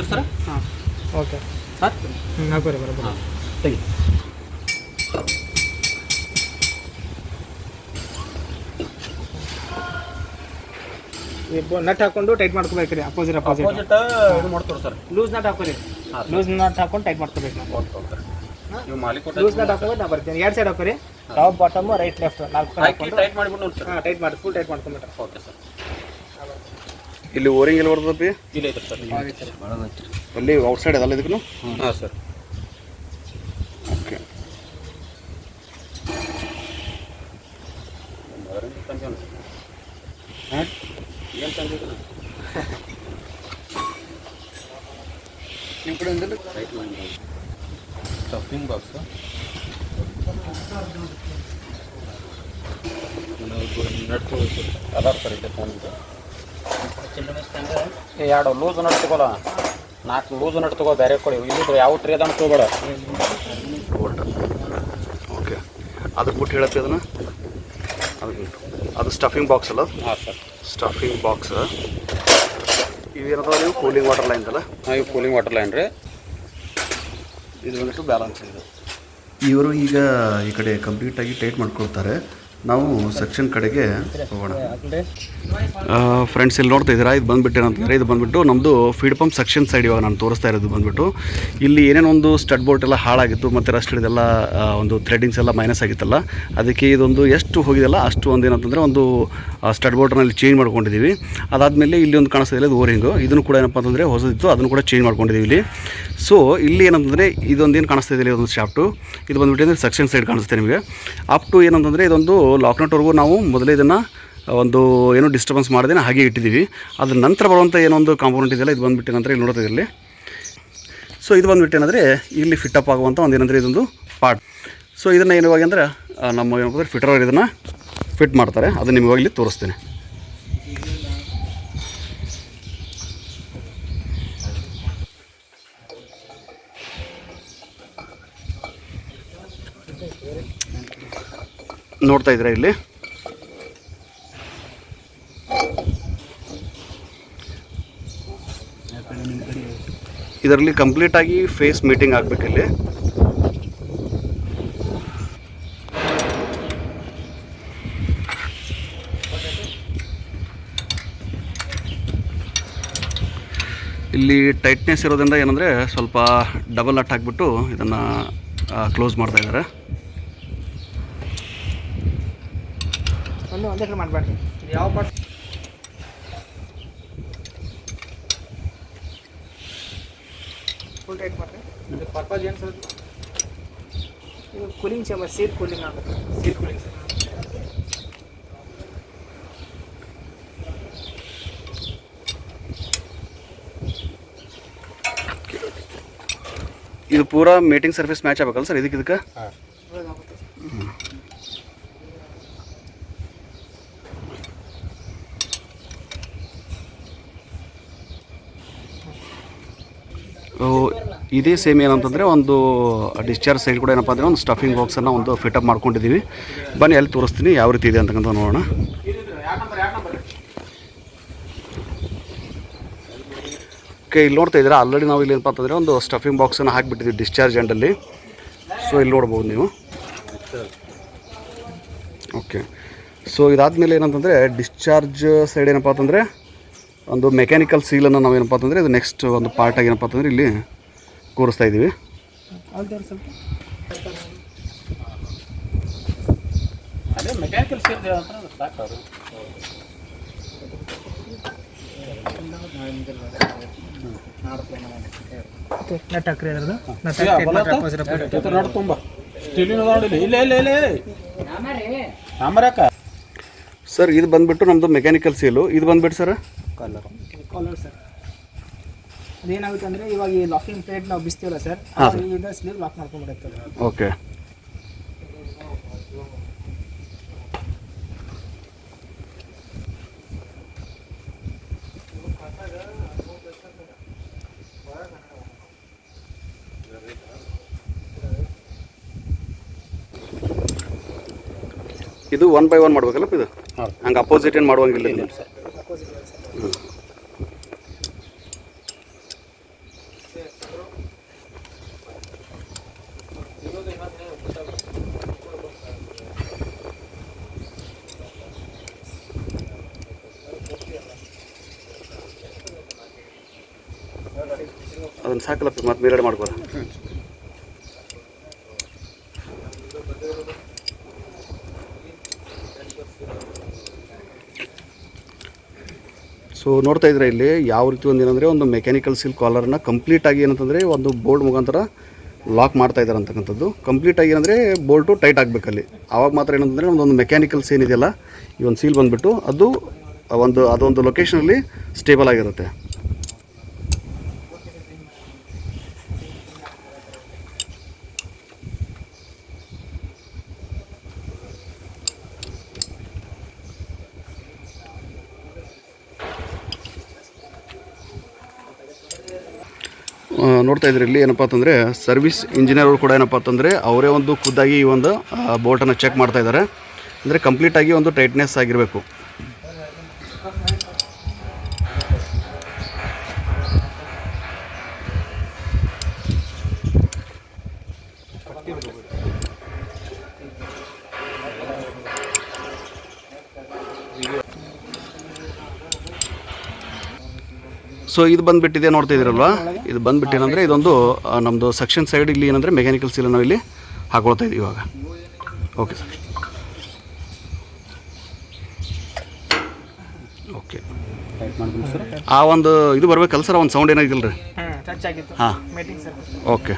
Sir ಹಾಂ okay sir ಹಾಕೋರಿ ಬರೋಬ್ಬರ ಹಾಂ ತೆಗಿ ನಟ್ ಹಾಕೊಂಡು ಟೈಟ್ ಮಾಡ್ಕೋಬೇಕ್ರಿ ಅಪೋಸಿಟ್ ಅಪೋಸಿಟ್ ಇದು ಮಾಡ್ತಾರೆ ಸರ್. Loose nut ಹಾಕೋರಿ. ಹಾಂ ಲೂಸ್ ನಟ್ ಹಾಕೊಂಡು ಟೈಟ್ ಮಾಡ್ಕೋಬೇಕು ನಾವು. ಓಕೆ ಓಕೆ ನೀವು ಮಾಲಿಕ್ ಲೂಸ್ ನಟ್ ಹಾಕೋಬೇಕು ನಾ ಬರ್ತೀನಿ. ಎರಡು ಸೈಡ್ ಹಾಕೋರಿ, ಟಾಪ್ ಬಾಟಮ್ ರೈಟ್ ಲೆಫ್ಟ್ 4 ಹಾಕಿ ಟೈಟ್ ಮಾಡಿಬಿಟ್ಟು ನೋಡಿ ಸರ್. ಹಾಂ ಟೈಟ್ ಮಾಡಿ ಫುಲ್ ಟೈಟ್ ಮಾಡ್ಕೊಂಬಿಟ್ರೆ ಓಕೆ ಸರ್. ಇಲ್ಲಿ ಓರಿಂಗ್ ಎಲ್ಲಿ ಬರ್ತದಪ್ಪಿ? ಇಲ್ಲ ಐತ್ರಿ ಸರ್. ಅಲ್ಲಿ ಔಟ್ಸೈಡ್ ಅದಲ್ಲ ಇದಕ್ಕೂ? ಹಾಂ ಸರ್. ಓಕೆ. ಹಾಂ ಏನು ತಂದಿದ್ರು ನಿಮ್ಮ ಕಡೆ ರೈಟ್ ಮಾಡಿ ಸ್ಟಫಿಂಗ್ ಬಾಕ್ಸ್ ನಟ್ಟು ಅದಾರ ಸರ್ ಇದೆ ಫೋನಿಂದ. ಎರಡು ಲೂಸ್ ನಟ್ ತಗೋಲ್ಲ, 4 ಲೂಸ್ ನಟ್ ತಗೋ, ಬೇರೆ ಕೊಡಿ. ಇಲ್ಲಿ ಯಾವ ಟ್ರೇ ಅದಾನ ತೊಗೋಬೇಡ. ಓಕೆ. ಅದಕ್ಕೆ ಬಿಟ್ಟು ಹೇಳಪ್ಪಿ ಅದನ್ನು. ಅದು ಸ್ಟಫಿಂಗ್ ಬಾಕ್ಸ್ ಅಲ್ಲ? ಹಾಂ ಸರ್. Stuffing box. ಇವೇನದ ನೀವು ಕೂಲಿಂಗ್ ವಾಟರ್ ಲೈನ್ ಅಲ್ಲ? ಹಾಂ ಇವು ಕೂಲಿಂಗ್ ವಾಟರ್ ಲೈನ್ ರೀ. ಇದು ಬಂದ್ಬಿಟ್ಟು ಬ್ಯಾಲೆನ್ಸ್ ಇದೆ. ಇವರು ಈಗ ಈ ಕಡೆ ಕಂಪ್ಲೀಟಾಗಿ ಟೈಟ್ ಮಾಡ್ಕೊಳ್ತಾರೆ. ನಾವು ಸೆಕ್ಷನ್ ಕಡೆಗೆ ಹೋಗೋಣ. ಫ್ರೆಂಡ್ಸ್ ಇಲ್ಲಿ ನೋಡ್ತಾ ಇದ್ದೀರಾ, ಇದು ಬಂದುಬಿಟ್ಟು ಏನಂತಂದರೆ ಇದು ಬಂದುಬಿಟ್ಟು ನಮ್ಮದು ಫೀಡ್ ಪಂಪ್ ಸೆಕ್ಷನ್ ಸೈಡ್ ಇವಾಗ ನಾನು ತೋರಿಸ್ತಾ ಇರೋದು ಬಂದುಬಿಟ್ಟು ಇಲ್ಲಿ ಏನೇನೋ ಒಂದು ಸ್ಟಡ್ ಬೋಲ್ಟ್ ಎಲ್ಲ ಹಾಳಾಗಿತ್ತು ಮತ್ತು ರಸ್ಟ್ ಹಿಡಿದೆಲ್ಲ ಒಂದು ಥ್ರೆಡಿಂಗ್ಸ್ ಎಲ್ಲ ಮೈನಸ್ ಆಗಿತ್ತಲ್ಲ, ಅದಕ್ಕೆ ಇದೊಂದು ಎಷ್ಟು ಹೋಗಿದೆಲ್ಲ ಅಷ್ಟು ಒಂದು ಏನಂತಂದರೆ ಒಂದು ಸ್ಟಡ್ ಬೋಲ್ಟ್ನಲ್ಲಿ ಚೇಂಜ್ ಮಾಡ್ಕೊಂಡಿದ್ದೀವಿ. ಅದಾದಮೇಲೆ ಇಲ್ಲಿ ಒಂದು ಕಾಣಿಸ್ತಾ ಇಲ್ಲ, ಇದು ಓರಿಂಗು. ಇದನ್ನು ಕೂಡ ಏನಪ್ಪ ಅಂತಂದರೆ ಹೊಸದಿತ್ತು, ಅದನ್ನು ಕೂಡ ಚೇಂಜ್ ಮಾಡ್ಕೊಂಡಿದ್ದೀವಿ ಇಲ್ಲಿ. ಸೊ ಇಲ್ಲಿ ಏನಂತಂದರೆ ಇದೊಂದು ಏನು ಕಾಣಿಸ್ತಾ ಇದೆ, ಇದೊಂದು ಶಾಫ್ಟು. ಇದು ಬಂದುಬಿಟ್ಟು ಅಂದರೆ ಸೆಕ್ಷನ್ ಸೈಡ್ ಕಾಣಿಸುತ್ತೆ ನಿಮಗೆ. ಅಪ್ ಟು ಏನಂತಂದರೆ ಇದೊಂದು ಲಾಕ್ನಟ್ವರೆಗೂ ನಾವು ಮೊದಲೇ ಇದನ್ನು ಒಂದು ಏನೋ ಡಿಸ್ಟರ್ಬೆನ್ಸ್ ಮಾಡದೇನೆ ಹಾಗೆ ಇಟ್ಟಿದ್ದೀವಿ. ಅದ್ರ ನಂತರ ಬರುವಂಥ ಏನೊಂದು ಕಾಂಪೋನೆಂಟ್ ಇದೆಯಲ್ಲ, ಇದು ಬಂದುಬಿಟ್ಟು ಏನಂದರೆ ಇಲ್ಲಿ ನೋಡ್ತಾ ಇರಲಿ. ಸೊ ಇದು ಬಂದುಬಿಟ್ಟು ಏನಂದರೆ ಇಲ್ಲಿ ಫಿಟ್ಟಪ್ ಆಗುವಂಥ ಒಂದು ಏನಂದರೆ ಇದೊಂದು ಪಾರ್ಟ್. ಸೊ ಇದನ್ನು ಏನಿವಾಗ ಅಂದರೆ ನಮ್ಮ ಏನಂದರೆ ಫಿಟರ್ ಇದನ್ನು ಫಿಟ್ ಮಾಡ್ತಾರೆ. ಅದನ್ನು ನಿಮಗೆ ಇಲ್ಲಿ ತೋರಿಸ್ತೇನೆ. ನೋಡ್ತಾ ಇದ್ದೀರಾ ಇಲ್ಲಿ ಇದರಲ್ಲಿ ಕಂಪ್ಲೀಟಾಗಿ ಫೇಸ್ ಮೀಟಿಂಗ್ ಆಗಬೇಕು. ಇಲ್ಲಿ ಇಲ್ಲಿ ಟೈಟ್ನೆಸ್ ಇರೋದ್ರಿಂದ ಏನಂದರೆ ಸ್ವಲ್ಪ ಡಬಲ್ ನಟ್ ಹಾಕಿಬಿಟ್ಟು ಇದನ್ನು ಕ್ಲೋಸ್ ಮಾಡ್ತಾ ಇದ್ದಾರೆ. ಒಂದೇ ಕಡೆ ಮಾಡಬೇಡ್ರಿ. ಯಾವ ಪಾರ್ಟ್ ಫುಲ್ ಟೈಟ್ ಮಾಡಿರಿ. ಇದು ಪರ್ಪಸ್ ಏನು ಸರ್? ಇದು ಕೂಲಿಂಗ್ ಚೇಂಬರ್, ಸೀಟ್ ಕೂಲಿಂಗ್ ಆಗುತ್ತೆ. Seat cooling sir. ಇದು ಪೂರಾ ಮೀಟಿಂಗ್ ಸರ್ಫೇಸ್ ಮ್ಯಾಚ್ ಆಗಬೇಕಲ್ಲ ಸರ್ ಇದಕ್ಕೆ? ಹಾಂ. ಇದೇ ಸೇಮ್ ಏನಂತಂದರೆ ಒಂದು ಡಿಸ್ಚಾರ್ಜ್ ಸೈಡ್ ಕೂಡ ಏನಪ್ಪ ಅಂದರೆ ಒಂದು ಸ್ಟಫಿಂಗ್ ಬಾಕ್ಸನ್ನು ಒಂದು ಫಿಟಪ್ ಮಾಡ್ಕೊಂಡಿದ್ದೀವಿ. ಬನ್ನಿ ಅಲ್ಲಿ ತೋರಿಸ್ತೀನಿ ಯಾವ ರೀತಿ ಇದೆ ಅಂತಕ್ಕಂಥ ನೋಡೋಣ. ಓಕೆ, ಇಲ್ಲಿ ನೋಡ್ತಾ ಇದ್ದೀರಾ ಆಲ್ರೆಡಿ ನಾವು ಇಲ್ಲಿ ಏನಪ್ಪ ಅಂತಂದರೆ ಒಂದು ಸ್ಟಫಿಂಗ್ ಬಾಕ್ಸನ್ನು ಹಾಕಿಬಿಟ್ಟಿದ್ದೀವಿ ಡಿಸ್ಚಾರ್ಜ್ ಎಂಡಲ್ಲಿ. ಸೊ ಇಲ್ಲಿ ನೋಡ್ಬೋದು ನೀವು. ಓಕೆ, ಸೊ ಇದಾದಮೇಲೆ ಏನಂತಂದರೆ ಡಿಸ್ಚಾರ್ಜ್ ಸೈಡ್ ಏನಪ್ಪ ಅಂತಂದರೆ ಒಂದು ಮೆಕ್ಯಾನಿಕಲ್ ಸೀಲನ್ನು ನಾವೇನಪ್ಪ ಅಂತಂದರೆ ಇದು ನೆಕ್ಸ್ಟ್ ಒಂದು ಪಾರ್ಟಾಗಿ ಏನಪ್ಪ ಅಂತಂದರೆ ಇಲ್ಲಿ ಕೂರಿಸ್ತಾ ಇದ್ದೀವಿ. ಅದೇ ಮೆಕ್ಯಾನಿಕಲ್ ಸೀಲ್ ಸಾಕು. ನಟ್ ಹಾಕ್ರಿ ಅದ್ರದ್ದು. ನಟ್ ತುಂಬ ಸ್ಟೀಲಿನ ನೋಡಿಲ್ಲ. ಇಲ್ಲ ಇಲ್ಲ ಇಲ್ಲ ಸಾಂಬಾರ್ಯಾಕ ಸರ್ ಇದು ಬಂದುಬಿಟ್ಟು ನಮ್ಮದು ಮೆಕ್ಯಾನಿಕಲ್ ಸೀಲು. ಇದು ಬಂದುಬಿಟ್ಟು ಸರ್ ಕಾಲರ್ ಸರ್. ಅದೇನಾಗುತ್ತೆ ಅಂದರೆ ಇವಾಗ ಈ ಲಾಕಿಂಗ್ ಪ್ಲೇಟ್ ನಾವು ಬಿಸ್ತೀವಲ್ಲ ಸರ್, ಈಗ ಸ್ಲೀವ್ ಲಾಕ್ ಮಾಡ್ಕೊಂಡ್ಬಿಡುತ್ತೆ. ಓಕೆ, ಇದು 1 by 1 ಮಾಡ್ಬೇಕಲ್ಲಪ್ಪ ಇದು? ಹಂಗೆ ಅಪೋಸಿಟ್ ಏನು ಮಾಡುವಂಗಿಲ್ಲ ಸರ್. ಅದನ್ನು ಸಾಕಲಪ್ಪ ಮತ್ತೆ ಮೇಲ್ಗಡೆ ಮಾಡ್ಬೋದು. ಸೊ ನೋಡ್ತಾ ಇದ್ರೆ ಇಲ್ಲಿ ಯಾವ ರೀತಿ ಒಂದು ಏನಂದರೆ ಒಂದು ಮೆಕ್ಯಾನಿಕಲ್ ಸೀಲ್ ಕಾಲರ್ನ ಕಂಪ್ಲೀಟಾಗಿ ಏನಂತಂದರೆ ಒಂದು ಬೋಲ್ಡ್ ಮುಖಾಂತರ ಲಾಕ್ ಮಾಡ್ತಾ ಇದ್ದಾರೆ ಅಂತಕ್ಕಂಥದ್ದು. ಕಂಪ್ಲೀಟಾಗಿ ಏನಂದರೆ ಬೋಲ್ಟು ಟೈಟ್ ಆಗಬೇಕಲ್ಲಿ, ಆವಾಗ ಮಾತ್ರ ಏನಂತಂದರೆ ನಮ್ಮದೊಂದು ಮೆಕ್ಯಾನಿಕಲ್ಸ್ ಏನಿದೆಯಲ್ಲ ಈ ಒಂದು ಸೀಲ್ ಬಂದುಬಿಟ್ಟು ಅದೊಂದು ಲೊಕೇಶನಲ್ಲಿ ಸ್ಟೇಬಲ್ ಆಗಿರುತ್ತೆ. ನೋಡ್ತಾ ಇದ್ರಿ ಇಲ್ಲಿ ಏನಪ್ಪ ಅಂತಂದರೆ ಸರ್ವಿಸ್ ಇಂಜಿನಿಯರ್ ಕೂಡ ಏನಪ್ಪ ಅಂತಂದರೆ ಅವರೇ ಒಂದು ಖುದ್ದಾಗಿ ಈ ಒಂದು ಬೋಲ್ಟನ್ನು ಚೆಕ್ ಮಾಡ್ತಾ ಇದ್ದಾರೆ. ಅಂದರೆ ಕಂಪ್ಲೀಟಾಗಿ ಒಂದು ಟೈಟ್ನೆಸ್ ಆಗಿರಬೇಕು. ಸೊ ಇದು ಬಂದುಬಿಟ್ಟಿದೆ ನೋಡ್ತಾ ಇದ್ದೀರಲ್ವಾ, ಇದು ಬಂದುಬಿಟ್ಟೇನಂದರೆ ಇದೊಂದು ನಮ್ಮದು ಸೆಕ್ಷನ್ ಸೈಡ್ ಇಲ್ಲಿ ಏನಂದರೆ ಮೆಕ್ಯಾನಿಕಲ್ ಸೀಲ್ ನಾವು ಇಲ್ಲಿ ಹಾಕೊಳ್ತಾ ಇದ್ದೀವಿ ಇವಾಗ. Okay sir, okay. ಆ ಒಂದು ಇದು ಬರಬೇಕಲ್ಲ ಸರ್, ಒಂದು ಸೌಂಡ್ ಏನಾಗಿಲ್ಲ ರೀ? ಟಚ್ ಆಗಿತ್ತು. ಹಾಂ, ಮೀಟಿಂಗ್ ಸರ್. ಓಕೆ.